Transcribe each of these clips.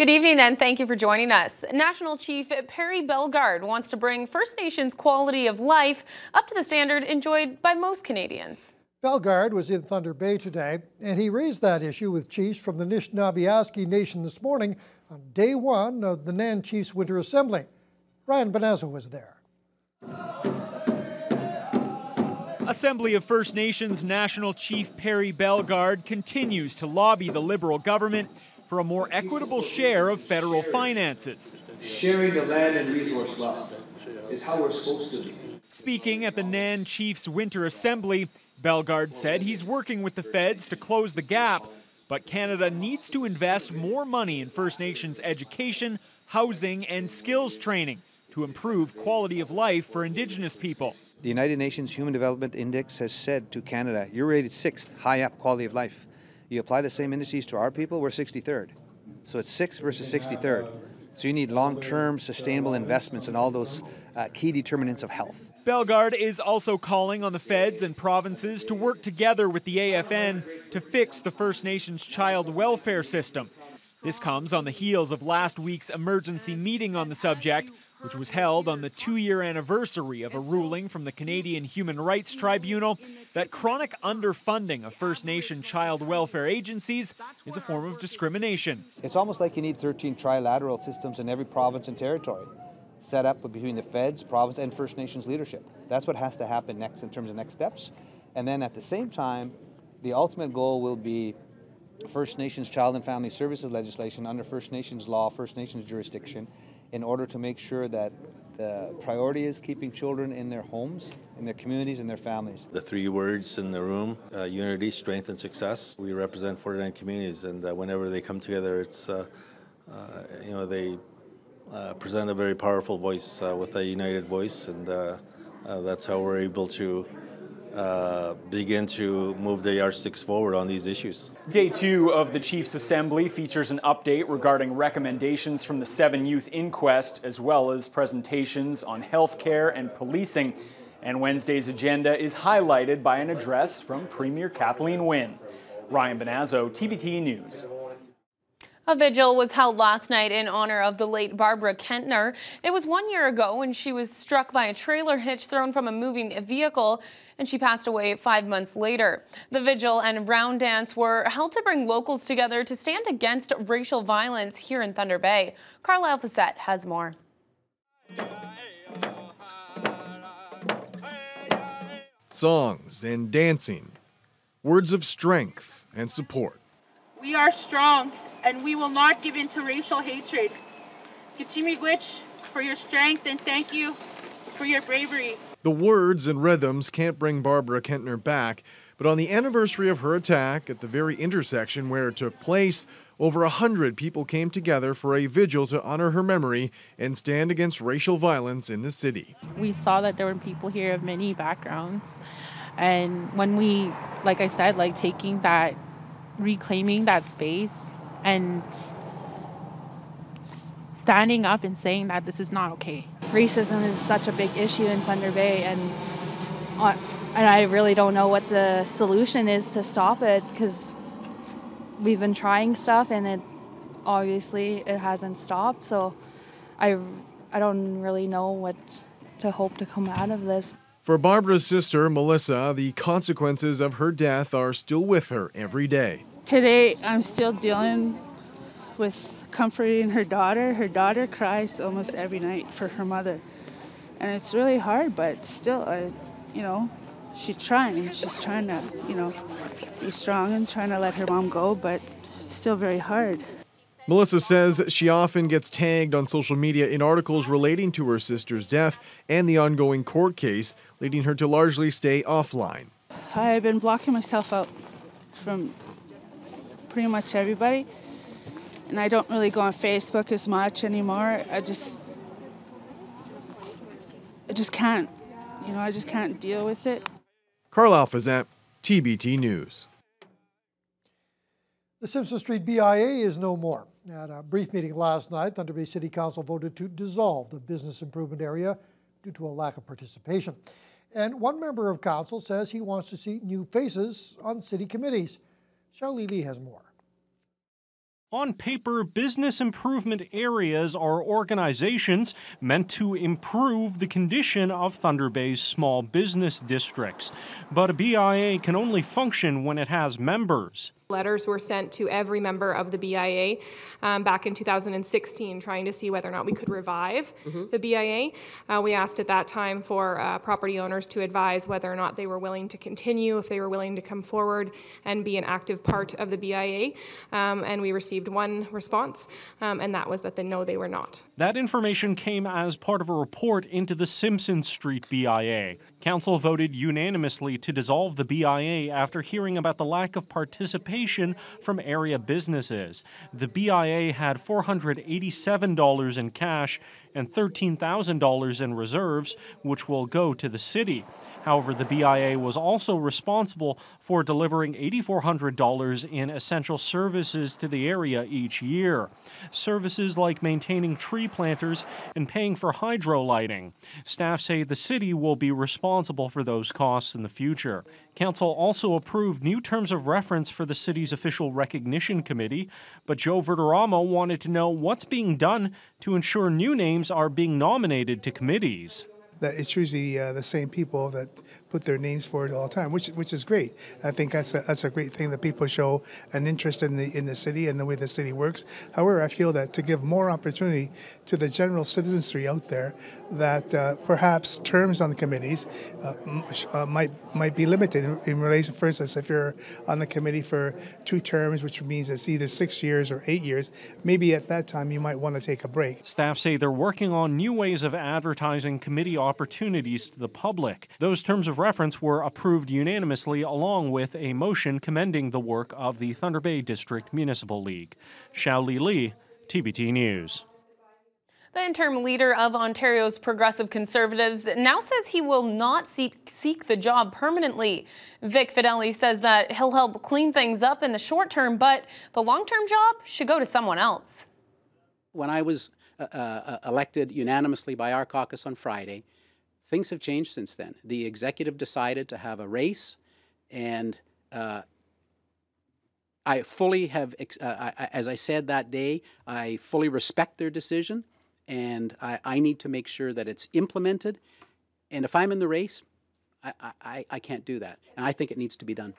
Good evening and thank you for joining us. National Chief Perry Bellegarde wants to bring First Nations quality of life up to the standard enjoyed by most Canadians. Bellegarde was in Thunder Bay today, and he raised that issue with chiefs from the Anishinaabe Nation this morning on day one of the Nan Chiefs Winter Assembly. Ryan Benazzo was there. Assembly of First Nations National Chief Perry Bellegarde continues to lobby the Liberal government for a more equitable share of federal finances. Sharing the land and resource wealth is how we're supposed to be. Speaking at the Nan Chiefs Winter Assembly, Bellegarde said he's working with the feds to close the gap, but Canada needs to invest more money in First Nations education, housing, and skills training to improve quality of life for Indigenous people. The United Nations Human Development Index has said to Canada, you're rated 6th, high up quality of life. You apply the same indices to our people, we're 63rd. So it's 6th versus 63rd. So you need long-term sustainable investments in all those key determinants of health. Bellegarde is also calling on the feds and provinces to work together with the AFN to fix the First Nations child welfare system. This comes on the heels of last week's emergency meeting on the subject, which was held on the 2-year anniversary of a ruling from the Canadian Human Rights Tribunal that chronic underfunding of First Nation child welfare agencies is a form of discrimination. It's almost like you need 13 trilateral systems in every province and territory, set up between the feds, province, and First Nations leadership. That's what has to happen next in terms of next steps. And then at the same time, the ultimate goal will be First Nations Child and Family Services legislation under First Nations law, First Nations jurisdiction, in order to make sure that the priority is keeping children in their homes, in their communities, and their families. The 3 words in the room, unity, strength, and success. We represent 49 communities, and whenever they come together, it's, they present a very powerful voice with a united voice, and that's how we're able to begin to move the yardsticks forward on these issues. Day 2 of the Chiefs Assembly features an update regarding recommendations from the 7 Youth Inquest, as well as presentations on healthcare and policing. And Wednesday's agenda is highlighted by an address from Premier Kathleen Wynne. Ryan Benazzo, TBT News. A vigil was held last night in honor of the late Barbara Kentner. It was 1 year ago when she was struck by a trailer hitch thrown from a moving vehicle, and she passed away 5 months later. The vigil and round dance were held to bring locals together to stand against racial violence here in Thunder Bay. Carlisle Facette has more. Songs and dancing, words of strength and support. We are strong, and we will not give in to racial hatred. Kichimigwich for your strength, and thank you for your bravery. The words and rhythms can't bring Barbara Kentner back, but on the anniversary of her attack at the very intersection where it took place, over 100 people came together for a vigil to honor her memory and stand against racial violence in the city. We saw that there were people here of many backgrounds, and when we, like I said, reclaiming that space and standing up and saying that this is not okay. Racism is such a big issue in Thunder Bay, and I really don't know what the solution is to stop it, because we've been trying stuff and it hasn't stopped. So I don't really know what to hope to come out of this. For Barbara's sister, Melissa, the consequences of her death are still with her every day. Today, I'm still dealing with comforting her daughter. Her daughter cries almost every night for her mother. And it's really hard, but still, she's trying. She's trying to, be strong and trying to let her mom go, but it's still very hard. Melissa says she often gets tagged on social media in articles relating to her sister's death and the ongoing court case, leading her to largely stay offline. I've been blocking myself out from pretty much everybody, and I don't really go on Facebook as much anymore. I just can't, I just can't deal with it. Carlisle Facette, TBT News. The Simpson Street BIA is no more. At a brief meeting last night, Thunder Bay City Council voted to dissolve the business improvement area due to a lack of participation. And one member of council says he wants to see new faces on city committees. Charlie Lee has more. On paper, business improvement areas are organizations meant to improve the condition of Thunder Bay's small business districts. But a BIA can only function when it has members. Letters were sent to every member of the BIA back in 2016 trying to see whether or not we could revive the BIA. We asked at that time for property owners to advise whether or not they were willing to continue, if they were willing to come forward and be an active part of the BIA. And we received one response, and that was that no, they were not. That information came as part of a report into the Simpson Street BIA. Council voted unanimously to dissolve the BIA after hearing about the lack of participation from area businesses. The BIA had $487 in cash and $13,000 in reserves, which will go to the city. However, the BIA was also responsible for delivering $8,400 in essential services to the area each year. Services like maintaining tree planters and paying for hydro lighting. Staff say the city will be responsible for those costs in the future. Council also approved new terms of reference for the city's official recognition committee, but Joe Verderamo wanted to know what's being done to ensure new names are being nominated to committees. That it's usually the same people that put their names forward all the time, which is great. I think that's a great thing that people show an interest in the city and the way the city works. However, I feel that to give more opportunity to the general citizenry out there, that perhaps terms on the committees might be limited in relation. For instance, if you're on the committee for 2 terms, which means it's either 6 years or 8 years, maybe at that time you might want to take a break. Staff say they're working on new ways of advertising committee opportunities to the public. Those terms of reference were approved unanimously along with a motion commending the work of the Thunder Bay District Municipal League. Xiaoli Li, TBT News. The interim leader of Ontario's Progressive Conservatives now says he will not seek the job permanently. Vic Fedeli says that he'll help clean things up in the short term, but the long-term job should go to someone else. When I was elected unanimously by our caucus on Friday, things have changed since then. The executive decided to have a race, and I fully have, as I said that day, I fully respect their decision, and I need to make sure that it's implemented. And if I'm in the race, I can't do that. And I think it needs to be done.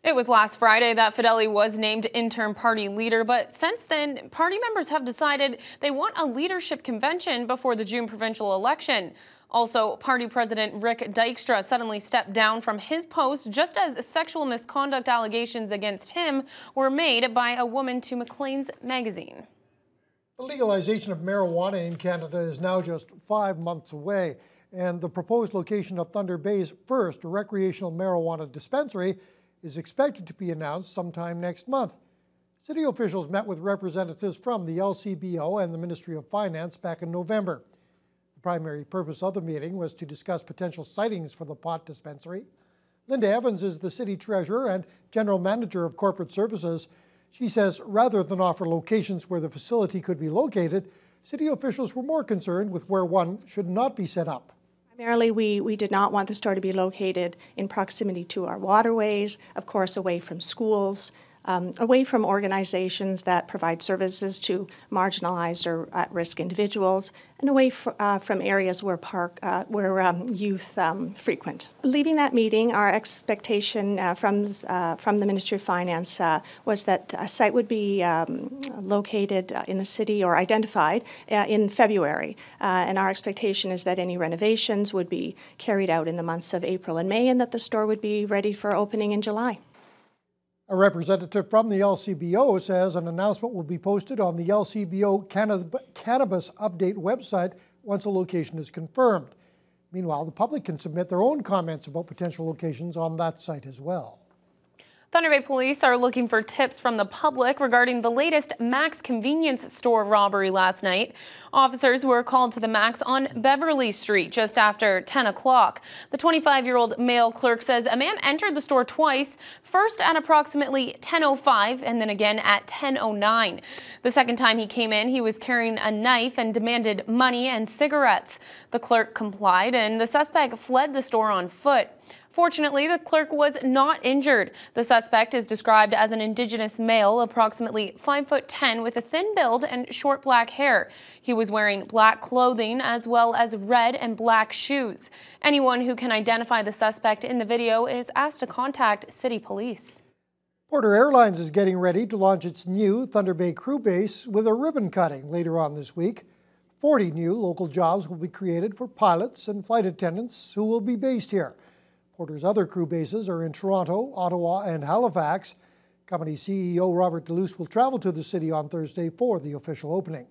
It was last Friday that Fedeli was named interim party leader, but since then, party members have decided they want a leadership convention before the June provincial election. Also, party president Rick Dykstra suddenly stepped down from his post just as sexual misconduct allegations against him were made by a woman to Maclean's magazine. The legalization of marijuana in Canada is now just 5 months away, and the proposed location of Thunder Bay's first recreational marijuana dispensary is expected to be announced sometime next month. City officials met with representatives from the LCBO and the Ministry of Finance back in November. The primary purpose of the meeting was to discuss potential sightings for the pot dispensary. Linda Evans is the city treasurer and general manager of corporate services. She says rather than offer locations where the facility could be located, city officials were more concerned with where one should not be set up. Primarily, we did not want the store to be located in proximity to our waterways, of course, away from schools, away from organizations that provide services to marginalized or at-risk individuals, and away from areas where youth frequent. Leaving that meeting, our expectation from the Ministry of Finance was that a site would be located in the city or identified in February. And our expectation is that any renovations would be carried out in the months of April and May, and that the store would be ready for opening in July. A representative from the LCBO says an announcement will be posted on the LCBO Cannabis Update website once a location is confirmed. Meanwhile, the public can submit their own comments about potential locations on that site as well. Thunder Bay Police are looking for tips from the public regarding the latest Mac's convenience store robbery last night. Officers were called to the Mac's on Beverly Street just after 10 o'clock. The 25-year-old male clerk says a man entered the store twice, first at approximately 10:05 and then again at 10:09. The second time he came in, he was carrying a knife and demanded money and cigarettes. The clerk complied and the suspect fled the store on foot. Fortunately, the clerk was not injured. The suspect is described as an Indigenous male, approximately 5'10", with a thin build and short black hair. He was wearing black clothing as well as red and black shoes. Anyone who can identify the suspect in the video is asked to contact City Police. Porter Airlines is getting ready to launch its new Thunder Bay crew base with a ribbon cutting later on this week. 40 new local jobs will be created for pilots and flight attendants who will be based here. Porter's other crew bases are in Toronto, Ottawa, and Halifax. Company CEO Robert Deluce will travel to the city on Thursday for the official opening.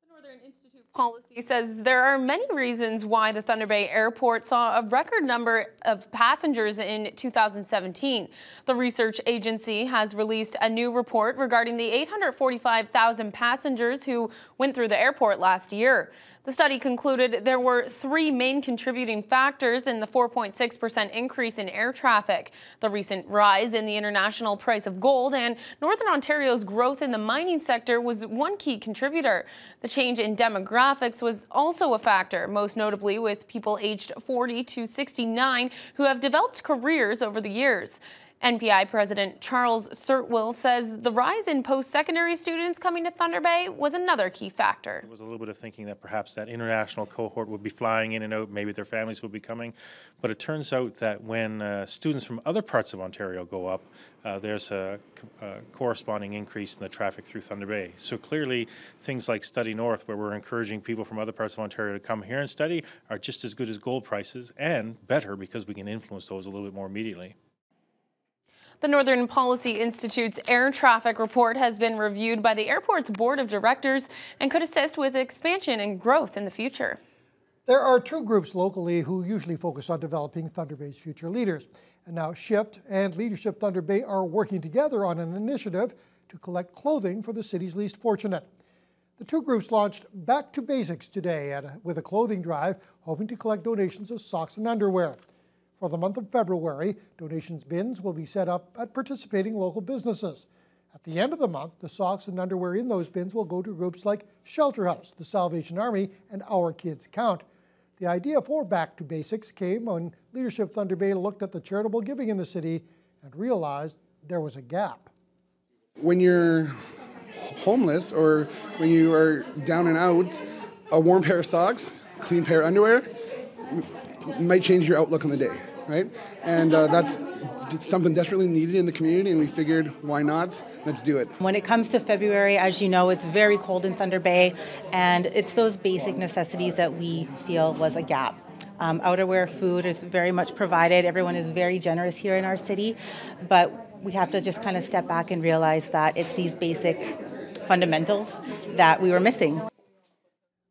The Northern Institute Policy says there are many reasons why the Thunder Bay Airport saw a record number of passengers in 2017. The research agency has released a new report regarding the 845,000 passengers who went through the airport last year. The study concluded there were 3 main contributing factors in the 4.6% increase in air traffic: the recent rise in the international price of gold, and Northern Ontario's growth in the mining sector was one key contributor. The change in demographics was also a factor, most notably with people aged 40 to 69 who have developed careers over the years. NPI President Charles Sirtwill says the rise in post-secondary students coming to Thunder Bay was another key factor. There was a little bit of thinking that perhaps that international cohort would be flying in and out, maybe their families would be coming, but it turns out that when students from other parts of Ontario go up, there's a corresponding increase in the traffic through Thunder Bay. So clearly things like Study North, where we're encouraging people from other parts of Ontario to come here and study, are just as good as gold prices and better because we can influence those a little bit more immediately. The Northern Policy Institute's air traffic report has been reviewed by the airport's board of directors and could assist with expansion and growth in the future. There are 2 groups locally who usually focus on developing Thunder Bay's future leaders. And now Shift and Leadership Thunder Bay are working together on an initiative to collect clothing for the city's least fortunate. The 2 groups launched Back to Basics today with a clothing drive, hoping to collect donations of socks and underwear. For the month of February, donations bins will be set up at participating local businesses. At the end of the month, the socks and underwear in those bins will go to groups like Shelter House, the Salvation Army, and Our Kids Count. The idea for Back to Basics came when Leadership Thunder Bay looked at the charitable giving in the city and realized there was a gap. When you're homeless or when you are down and out, a warm pair of socks, clean pair of underwear might change your outlook on the day, right? And that's something desperately needed in the community, and we figured, why not? Let's do it. When it comes to February, as you know, it's very cold in Thunder Bay, and it's those basic necessities that we feel was a gap. Outerwear, food is very much provided. Everyone is very generous here in our city, but we have to just kind of step back and realize that it's these basic fundamentals that we were missing.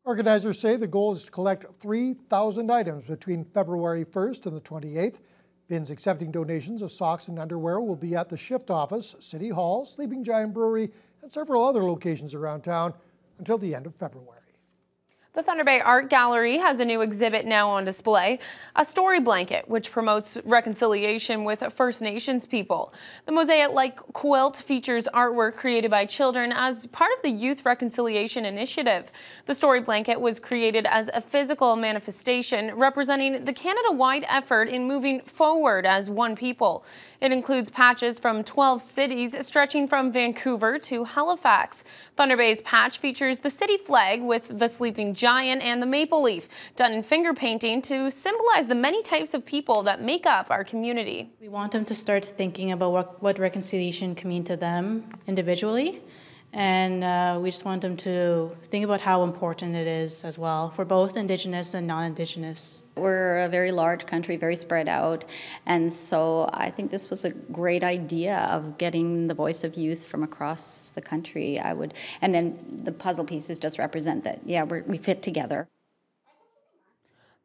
Organizers say the goal is to collect 3,000 items between February 1st and the 28th. Bins accepting donations of socks and underwear will be at the Shift office, City Hall, Sleeping Giant Brewery, and several other locations around town until the end of February. The Thunder Bay Art Gallery has a new exhibit now on display, a story blanket, which promotes reconciliation with First Nations people. The mosaic-like quilt features artwork created by children as part of the Youth Reconciliation Initiative. The story blanket was created as a physical manifestation representing the Canada-wide effort in moving forward as one people. It includes patches from 12 cities stretching from Vancouver to Halifax. Thunder Bay's patch features the city flag with the sleeping giant and the maple leaf, done in finger painting to symbolize the many types of people that make up our community. We want them to start thinking about what reconciliation can mean to them individually. And we just want them to think about how important it is as well for both Indigenous and non-Indigenous. We're a very large country, very spread out, and so I think this was a great idea of getting the voice of youth from across the country. And then the puzzle pieces just represent that, yeah, we fit together.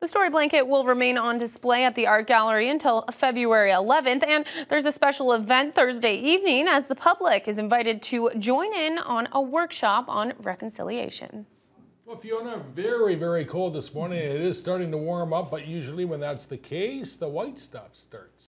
The story blanket will remain on display at the Art Gallery until February 11th, and there's a special event Thursday evening as the public is invited to join in on a workshop on reconciliation. Well, Fiona, very, very cold this morning. It is starting to warm up, but usually when that's the case, the white stuff starts.